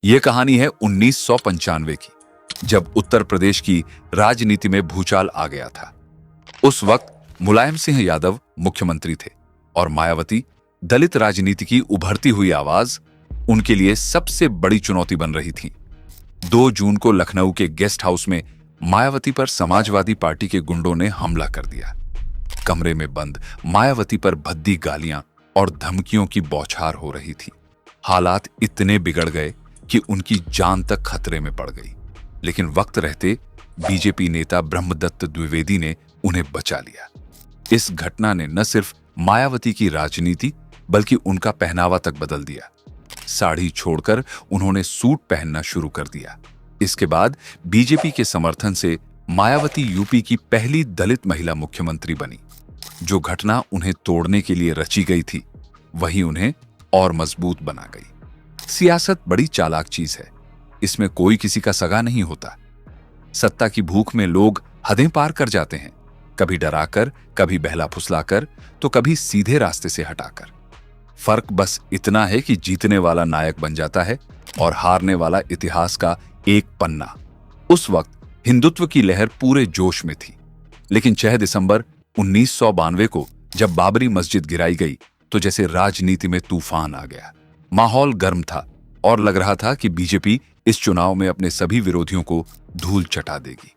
यह कहानी है 1995 की, जब उत्तर प्रदेश की राजनीति में भूचाल आ गया था। उस वक्त मुलायम सिंह यादव मुख्यमंत्री थे और मायावती दलित राजनीति की उभरती हुई आवाज उनके लिए सबसे बड़ी चुनौती बन रही थी। 2 जून को लखनऊ के गेस्ट हाउस में मायावती पर समाजवादी पार्टी के गुंडों ने हमला कर दिया। कमरे में बंद मायावती पर भद्दी गालियां और धमकियों की बौछार हो रही थी। हालात इतने बिगड़ गए कि उनकी जान तक खतरे में पड़ गई, लेकिन वक्त रहते बीजेपी नेता ब्रह्मदत्त द्विवेदी ने उन्हें बचा लिया। इस घटना ने न सिर्फ मायावती की राजनीति बल्कि उनका पहनावा तक बदल दिया। साड़ी छोड़कर उन्होंने सूट पहनना शुरू कर दिया। इसके बाद बीजेपी के समर्थन से मायावती यूपी की पहली दलित महिला मुख्यमंत्री बनी। जो घटना उन्हें तोड़ने के लिए रची गई थी, वही उन्हें और मजबूत बना गई। सियासत बड़ी चालाक चीज है, इसमें कोई किसी का सगा नहीं होता। सत्ता की भूख में लोग हदें पार कर जाते हैं, कभी डराकर, कभी बहला फुसलाकर, तो कभी सीधे रास्ते से हटाकर। फर्क बस इतना है कि जीतने वाला नायक बन जाता है और हारने वाला इतिहास का एक पन्ना। उस वक्त हिंदुत्व की लहर पूरे जोश में थी, लेकिन 6 दिसंबर 1992 को जब बाबरी मस्जिद गिराई गई तो जैसे राजनीति में तूफान आ गया। माहौल गर्म था और लग रहा था कि बीजेपी इस चुनाव में अपने सभी विरोधियों को धूल चटा देगी।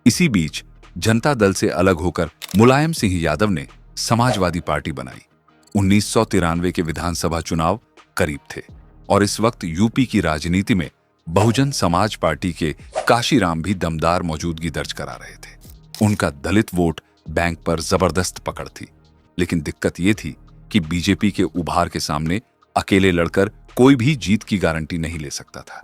इसी बीच जनता दल से अलग होकर मुलायम सिंह यादव ने समाजवादी पार्टी बनाई। 1993 के विधानसभा चुनाव करीब थे और इस वक्त यूपी की राजनीति में बहुजन समाज पार्टी के काशीराम भी दमदार मौजूदगी दर्ज करा रहे थे। उनका दलित वोट बैंक पर जबरदस्त पकड़ थी, लेकिन दिक्कत यह थी कि बीजेपी के उभार के सामने अकेले लड़कर कोई भी जीत की गारंटी नहीं ले सकता था।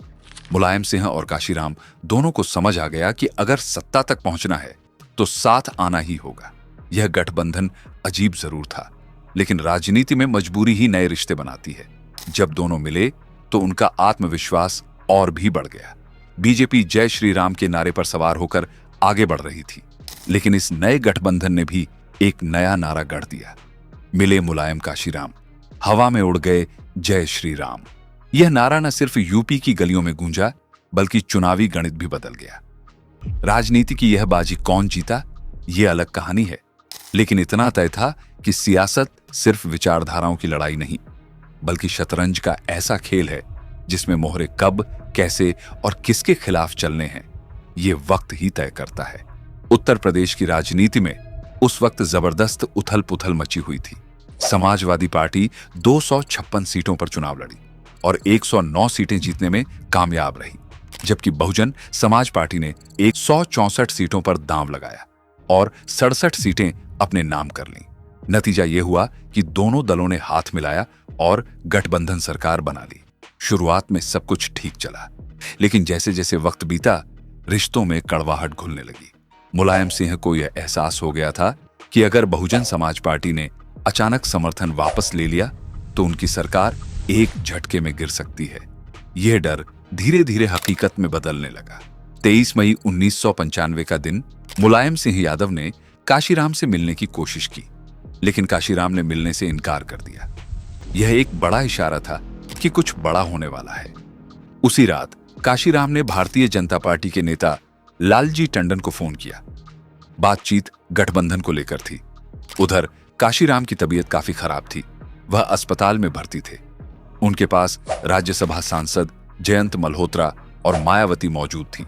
मुलायम सिंह और काशीराम दोनों को समझ आ गया कि अगर सत्ता तक पहुंचना है तो साथ आना ही होगा। यह गठबंधन अजीब जरूर था, लेकिन राजनीति में मजबूरी ही नए रिश्ते बनाती है। जब दोनों मिले तो उनका आत्मविश्वास और भी बढ़ गया। बीजेपी जय श्री राम के नारे पर सवार होकर आगे बढ़ रही थी, लेकिन इस नए गठबंधन ने भी एक नया नारा गढ़ दिया। मिले मुलायम काशीराम, हवा में उड़ गए जय श्री राम। यह नारा न सिर्फ यूपी की गलियों में गूंजा, बल्कि चुनावी गणित भी बदल गया। राजनीति की यह बाजी कौन जीता, यह अलग कहानी है, लेकिन इतना तय था कि सियासत सिर्फ विचारधाराओं की लड़ाई नहीं, बल्कि शतरंज का ऐसा खेल है जिसमें मोहरे कब, कैसे और किसके खिलाफ चलने हैं, यह वक्त ही तय करता है। उत्तर प्रदेश की राजनीति में उस वक्त जबरदस्त उथल पुथल मची हुई थी। समाजवादी पार्टी 256 सीटों पर चुनाव लड़ी और 109 सीटें जीतने में कामयाब रही, जबकि बहुजन समाज पार्टी ने 164 सीटों पर दांव लगाया और 67 सीटें अपने नाम कर लीं। नतीजा यह हुआ कि दोनों दलों ने हाथ मिलाया और गठबंधन सरकार बना ली। शुरुआत में सब कुछ ठीक चला, लेकिन जैसे जैसे वक्त बीता, रिश्तों में कड़वाहट घुलने लगी। मुलायम सिंह को यह एहसास हो गया था कि अगर बहुजन समाज पार्टी ने अचानक समर्थन वापस ले लिया तो उनकी सरकार एक झटके में गिर सकती है। यह डर धीरे धीरे हकीकत में बदलने लगा। 23 मई 1995 का दिन मुलायम सिंह यादव ने काशीराम से मिलने की कोशिश की, लेकिन काशीराम ने मिलने से इनकार कर दिया। यह एक बड़ा इशारा था कि कुछ बड़ा होने वाला है। उसी रात काशीराम ने भारतीय जनता पार्टी के नेता लालजी टंडन को फोन किया। बातचीत गठबंधन को लेकर थी। उधर काशीराम की तबीयत काफी खराब थी, वह अस्पताल में भर्ती थे। उनके पास राज्यसभा सांसद जयंत मल्होत्रा और मायावती मौजूद थी।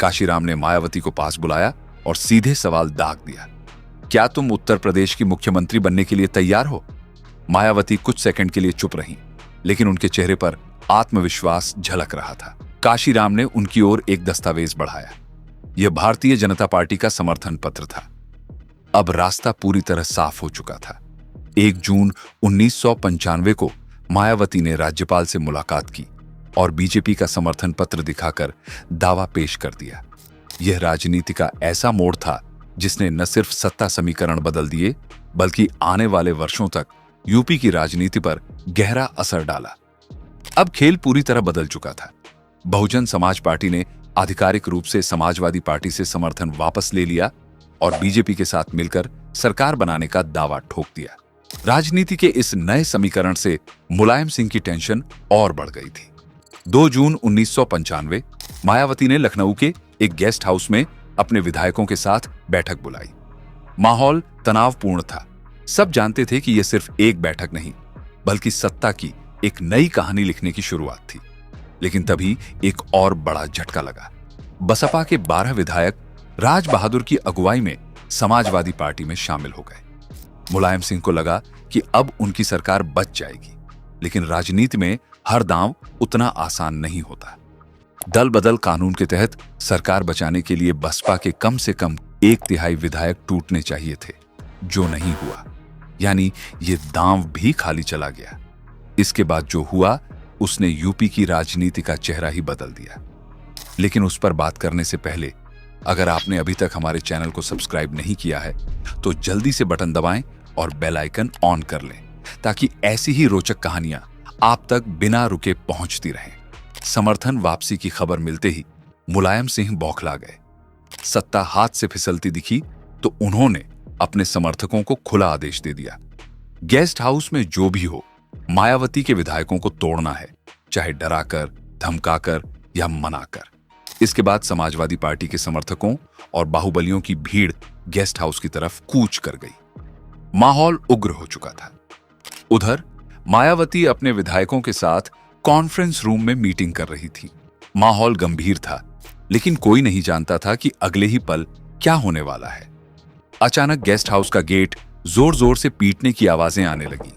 काशीराम ने मायावती को पास बुलाया और सीधे सवाल दाग दिया, क्या तुम उत्तर प्रदेश की मुख्यमंत्री बनने के लिए तैयार हो? मायावती कुछ सेकंड के लिए चुप रहीं, लेकिन उनके चेहरे पर आत्मविश्वास झलक रहा था। काशीराम ने उनकी ओर एक दस्तावेज बढ़ाया। यह भारतीय जनता पार्टी का समर्थन पत्र था। अब रास्ता पूरी तरह साफ हो चुका था। 1 जून 1995 को मायावती ने राज्यपाल से मुलाकात की और बीजेपी का समर्थन पत्र दिखाकर दावा पेश कर दिया। यह राजनीति का ऐसा मोड़ था जिसने न सिर्फ सत्ता समीकरण बदल दिए, बल्कि आने वाले वर्षों तक यूपी की राजनीति पर गहरा असर डाला। अब खेल पूरी तरह बदल चुका था। बहुजन समाज पार्टी ने आधिकारिक रूप से समाजवादी पार्टी से समर्थन वापस ले लिया और बीजेपी के साथ मिलकर सरकार बनाने का दावा ठोक दिया। राजनीति के इस नए समीकरण से मुलायम सिंह की टेंशन और बढ़ गई थी। 2 जून 1995 मायावती ने लखनऊ के एक गेस्ट हाउस में अपने विधायकों के साथ बैठक बुलाई। माहौल तनावपूर्ण था। सब जानते थे कि यह सिर्फ एक बैठक नहीं, बल्कि सत्ता की एक नई कहानी लिखने की शुरुआत थी। लेकिन तभी एक और बड़ा झटका लगा। बसपा के 12 विधायक राज बहादुर की अगुवाई में समाजवादी पार्टी में शामिल हो गए। मुलायम सिंह को लगा कि अब उनकी सरकार बच जाएगी, लेकिन राजनीति में हर दांव उतना आसान नहीं होता। दल बदल कानून के तहत सरकार बचाने के लिए बसपा के कम से कम 1/3 विधायक टूटने चाहिए थे, जो नहीं हुआ। यानी ये दांव भी खाली चला गया। इसके बाद जो हुआ उसने यूपी की राजनीति का चेहरा ही बदल दिया। लेकिन उस पर बात करने से पहले अगर आपने अभी तक हमारे चैनल को सब्सक्राइब नहीं किया है तो जल्दी से बटन दबाएं और बेल आइकन ऑन कर लें, ताकि ऐसी ही रोचक कहानियां आप तक बिना रुके पहुंचती रहें। समर्थन वापसी की खबर मिलते ही मुलायम सिंह बौखला गए। सत्ता हाथ से फिसलती दिखी तो उन्होंने अपने समर्थकों को खुला आदेश दे दिया, गेस्ट हाउस में जो भी हो मायावती के विधायकों को तोड़ना है, चाहे डराकर, धमकाकर या मनाकर। इसके बाद समाजवादी पार्टी के समर्थकों और बाहुबलियों की भीड़ गेस्ट हाउस की तरफ कूच कर गई। माहौल उग्र हो चुका था। उधर मायावती अपने विधायकों के साथ कॉन्फ्रेंस रूम में मीटिंग कर रही थी। माहौल गंभीर था, लेकिन कोई नहीं जानता था कि अगले ही पल क्या होने वाला है। अचानक गेस्ट हाउस का गेट जोर जोर से पीटने की आवाजें आने लगी।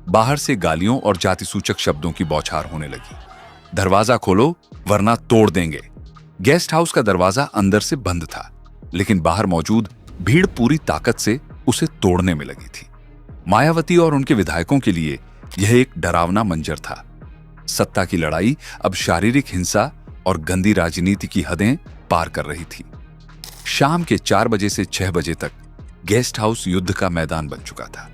बाहर से गालियों और जातिसूचक शब्दों की बौछार होने लगी। दरवाजा खोलो वरना तोड़ देंगे। गेस्ट हाउस का दरवाजा अंदर से बंद था, लेकिन बाहर मौजूद भीड़ पूरी ताकत से उसे तोड़ने में लगी थी। मायावती और उनके विधायकों के लिए यह एक डरावना मंजर था। सत्ता की लड़ाई अब शारीरिक हिंसा और गंदी राजनीति की हदें पार कर रही थी। शाम के 4 बजे से 6 बजे तक गेस्ट हाउस युद्ध का मैदान बन चुका था।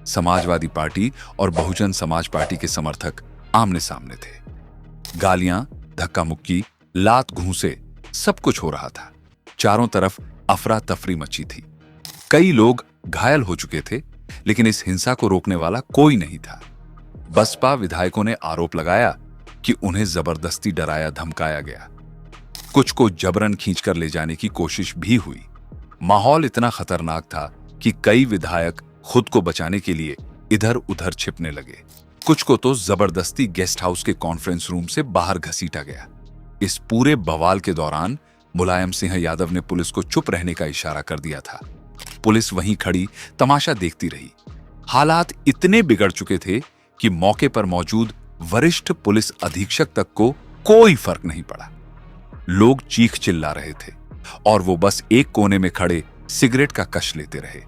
समाजवादी पार्टी और बहुजन समाज पार्टी के समर्थक आमने सामने थे। गालियां, धक्का मुक्की, लात घूंसे, सब कुछ हो रहा था। चारों तरफ अफरा तफरी मची थी। कई लोग घायल हो चुके थे, लेकिन इस हिंसा को रोकने वाला कोई नहीं था। बसपा विधायकों ने आरोप लगाया कि उन्हें जबरदस्ती डराया धमकाया गया। कुछ को जबरन खींचकर ले जाने की कोशिश भी हुई। माहौल इतना खतरनाक था कि कई विधायक खुद को बचाने के लिए इधर उधर छिपने लगे। कुछ को तो जबरदस्ती गेस्ट हाउस के कॉन्फ्रेंस रूम से बाहर घसीटा गया। इस पूरे बवाल के दौरान मुलायम सिंह यादव ने पुलिस को चुप रहने का इशारा कर दिया था। पुलिस वहीं खड़ी तमाशा देखती रही। हालात इतने बिगड़ चुके थे कि मौके पर मौजूद वरिष्ठ पुलिस अधीक्षक तक को कोई फर्क नहीं पड़ा। लोग चीख चिल्ला रहे थे और वो बस एक कोने में खड़े सिगरेट का कश लेते रहे।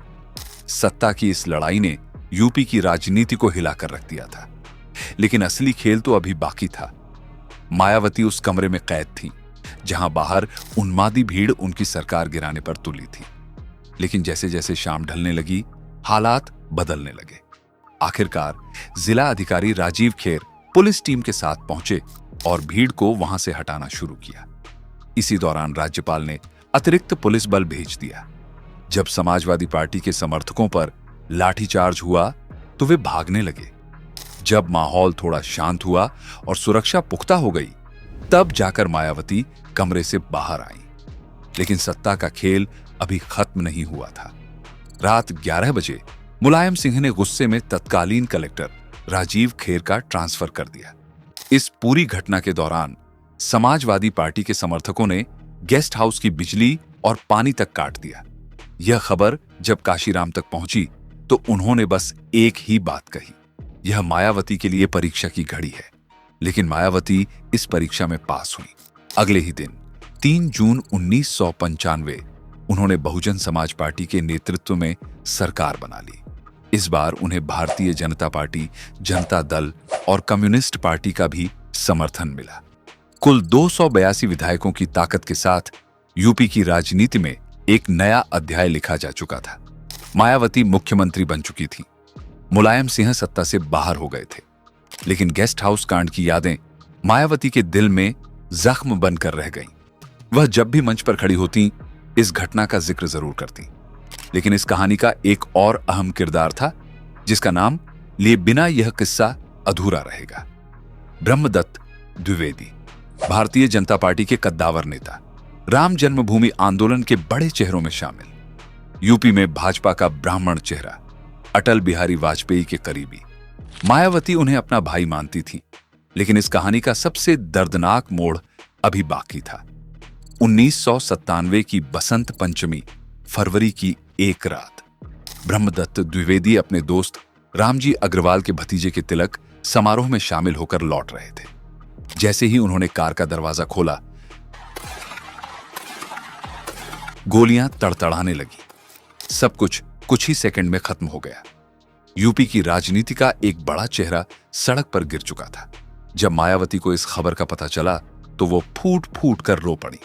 सत्ता की इस लड़ाई ने यूपी की राजनीति को हिलाकर रख दिया था, लेकिन असली खेल तो अभी बाकी था। मायावती उस कमरे में कैद थी जहां बाहर उन्मादी भीड़ उनकी सरकार गिराने पर तुली थी। लेकिन जैसे जैसे शाम ढलने लगी, हालात बदलने लगे। आखिरकार जिला अधिकारी राजीव खेर पुलिस टीम के साथ पहुंचे और भीड़ को वहां से हटाना शुरू किया। इसी दौरान राज्यपाल ने अतिरिक्त पुलिस बल भेज दिया। जब समाजवादी पार्टी के समर्थकों पर लाठीचार्ज हुआ तो वे भागने लगे। जब माहौल थोड़ा शांत हुआ और सुरक्षा पुख्ता हो गई, तब जाकर मायावती कमरे से बाहर आई। लेकिन सत्ता का खेल अभी खत्म नहीं हुआ था। रात 11 बजे मुलायम सिंह ने गुस्से में तत्कालीन कलेक्टर राजीव खेर का ट्रांसफर कर दिया। इस पूरी घटना के दौरान समाजवादी पार्टी के समर्थकों ने गेस्ट हाउस की बिजली और पानी तक काट दिया। यह खबर जब काशीराम तक पहुंची तो उन्होंने बस एक ही बात कही, यह मायावती के लिए परीक्षा की घड़ी है। लेकिन मायावती इस परीक्षा में पास हुई। अगले ही दिन 3 जून 1995 उन्होंने बहुजन समाज पार्टी के नेतृत्व में सरकार बना ली। इस बार उन्हें भारतीय जनता पार्टी, जनता दल और कम्युनिस्ट पार्टी का भी समर्थन मिला। कुल 282 विधायकों की ताकत के साथ यूपी की राजनीति में एक नया अध्याय लिखा जा चुका था। मायावती मुख्यमंत्री बन चुकी थी। मुलायम सिंह सत्ता से बाहर हो गए थे। लेकिन गेस्ट हाउस कांड की यादें मायावती के दिल में जख्म बनकर रह गईं। वह जब भी मंच पर खड़ी होती इस घटना का जिक्र जरूर करती। लेकिन इस कहानी का एक और अहम किरदार था जिसका नाम लिए बिना यह किस्सा अधूरा रहेगा। ब्रह्मदत्त द्विवेदी भारतीय जनता पार्टी के कद्दावर नेता, राम जन्मभूमि आंदोलन के बड़े चेहरों में शामिल, यूपी में भाजपा का ब्राह्मण चेहरा, अटल बिहारी वाजपेयी के करीबी। मायावती उन्हें अपना भाई मानती थी, लेकिन इस कहानी का सबसे दर्दनाक मोड़ अभी बाकी था। 1997 की बसंत पंचमी, फरवरी की एक रात, ब्रह्मदत्त द्विवेदी अपने दोस्त रामजी अग्रवाल के भतीजे के तिलक समारोह में शामिल होकर लौट रहे थे। जैसे ही उन्होंने कार का दरवाजा खोला, गोलियां तड़तड़ाने लगी। सब कुछ ही सेकंड में खत्म हो गया। यूपी की राजनीति का एक बड़ा चेहरा सड़क पर गिर चुका था। जब मायावती को इस खबर का पता चला तो वो फूट फूट कर रो पड़ी।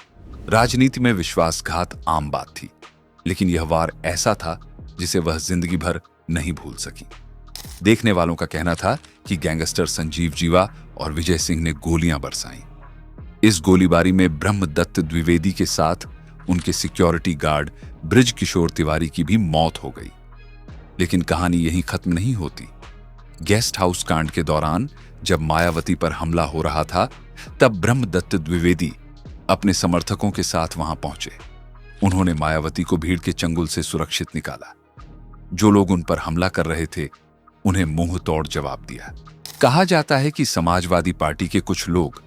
राजनीति में विश्वासघात आम बात थी, लेकिन यह वार ऐसा था जिसे वह जिंदगी भर नहीं भूल सकी। देखने वालों का कहना था कि गैंगस्टर संजीव जीवा और विजय सिंह ने गोलियां बरसाईं। इस गोलीबारी में ब्रह्मदत्त द्विवेदी के साथ उनके सिक्योरिटी गार्ड ब्रिज किशोर तिवारी की भी मौत हो गई। लेकिन कहानी यहीं खत्म नहीं होती। गेस्ट हाउस कांड के दौरान जब मायावती पर हमला हो रहा था, तब ब्रह्मदत्त द्विवेदी अपने समर्थकों के साथ वहां पहुंचे। उन्होंने मायावती को भीड़ के चंगुल से सुरक्षित निकाला। जो लोग उन पर हमला कर रहे थे, उन्हें मुंह तोड़ जवाब दिया। कहा जाता है कि समाजवादी पार्टी के कुछ लोग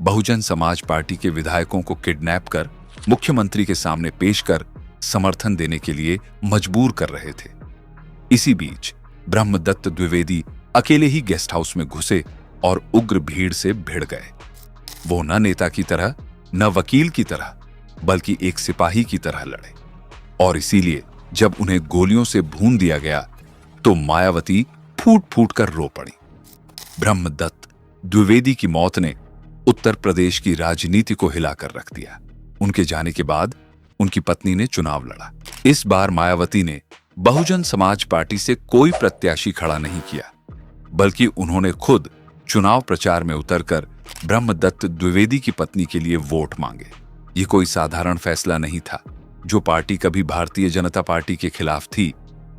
बहुजन समाज पार्टी के विधायकों को किडनैप कर मुख्यमंत्री के सामने पेश कर समर्थन देने के लिए मजबूर कर रहे थे। इसी बीच ब्रह्मदत्त द्विवेदी अकेले ही गेस्ट हाउस में घुसे और उग्र भीड़ से भिड़ गए। वो न नेता की तरह, न वकील की तरह, बल्कि एक सिपाही की तरह लड़े। और इसीलिए जब उन्हें गोलियों से भून दिया गया तो मायावती फूट फूट कर रो पड़ी। ब्रह्मदत्त द्विवेदी की मौत ने उत्तर प्रदेश की राजनीति को हिलाकर रख दिया। उनके जाने के बाद उनकी पत्नी ने चुनाव लड़ा। इस बार मायावती ने बहुजन समाज पार्टी से कोई प्रत्याशी खड़ा नहीं किया, बल्कि उन्होंने खुद चुनाव प्रचार में उतरकर ब्रह्मदत्त द्विवेदी की पत्नी के लिए वोट मांगे। ये कोई साधारण फैसला नहीं था। जो पार्टी कभी भारतीय जनता पार्टी के खिलाफ थी,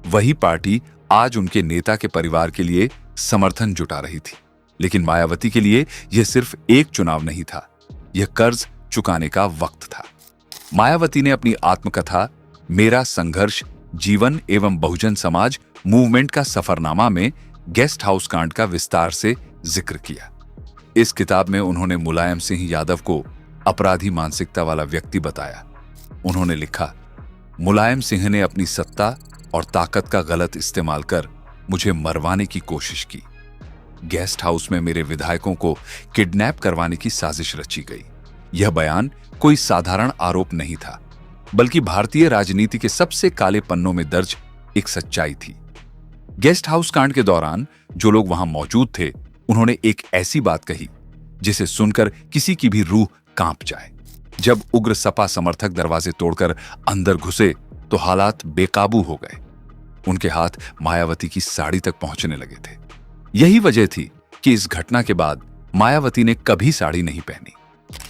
वही पार्टी आज उनके नेता के परिवार के लिए समर्थन जुटा रही थी। लेकिन मायावती के लिए यह सिर्फ एक चुनाव नहीं था, यह कर्ज चुकाने का वक्त था। मायावती ने अपनी आत्मकथा मेरा संघर्ष जीवन एवं बहुजन समाज मूवमेंट का सफरनामा में गेस्ट हाउस कांड का विस्तार से जिक्र किया। इस किताब में उन्होंने मुलायम सिंह यादव को अपराधी मानसिकता वाला व्यक्ति बताया। उन्होंने लिखा, मुलायम सिंह ने अपनी सत्ता और ताकत का गलत इस्तेमाल कर मुझे मरवाने की कोशिश की। गेस्ट हाउस में मेरे विधायकों को किडनैप करवाने की साजिश रची गई। यह बयान कोई साधारण आरोप नहीं था, बल्कि भारतीय राजनीति के सबसे काले पन्नों में दर्ज एक सच्चाई थी। गेस्ट हाउस कांड के दौरान जो लोग वहां मौजूद थे, उन्होंने एक ऐसी बात कही जिसे सुनकर किसी की भी रूह कांप जाए। जब उग्र सपा समर्थक दरवाजे तोड़कर अंदर घुसे तो हालात बेकाबू हो गए। उनके हाथ मायावती की साड़ी तक पहुंचने लगे थे। यही वजह थी कि इस घटना के बाद मायावती ने कभी साड़ी नहीं पहनी।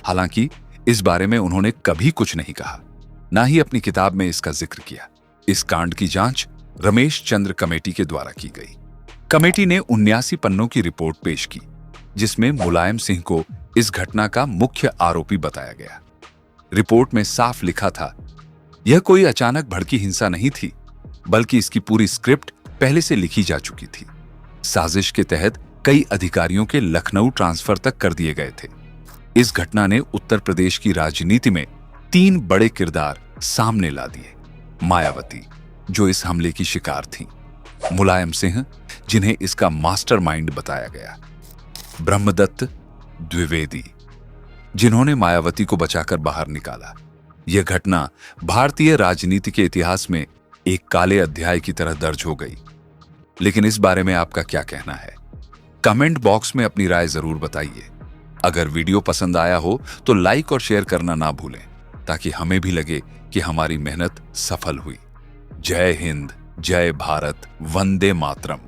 हालांकि इस बारे में उन्होंने कभी कुछ नहीं कहा, ना ही अपनी किताब में इसका जिक्र किया। इस कांड की जांच रमेश चंद्र कमेटी के द्वारा की गई। कमेटी ने 79 पन्नों की रिपोर्ट पेश की, जिसमें मुलायम सिंह को इस घटना का मुख्य आरोपी बताया गया। रिपोर्ट में साफ लिखा था, यह कोई अचानक भड़की हिंसा नहीं थी, बल्कि इसकी पूरी स्क्रिप्ट पहले से लिखी जा चुकी थी। साजिश के तहत कई अधिकारियों के लखनऊ ट्रांसफर तक कर दिए गए थे। इस घटना ने उत्तर प्रदेश की राजनीति में 3 बड़े किरदार सामने ला दिए। मायावती, जो इस हमले की शिकार थी, मुलायम सिंह, जिन्हें इसका मास्टरमाइंड बताया गया, ब्रह्मदत्त द्विवेदी, जिन्होंने मायावती को बचाकर बाहर निकाला। यह घटना भारतीय राजनीति के इतिहास में एक काले अध्याय की तरह दर्ज हो गई। लेकिन इस बारे में आपका क्या कहना है? कमेंट बॉक्स में अपनी राय जरूर बताइए। अगर वीडियो पसंद आया हो तो लाइक और शेयर करना ना भूलें, ताकि हमें भी लगे कि हमारी मेहनत सफल हुई। जय हिंद, जय भारत, वंदे मातरम।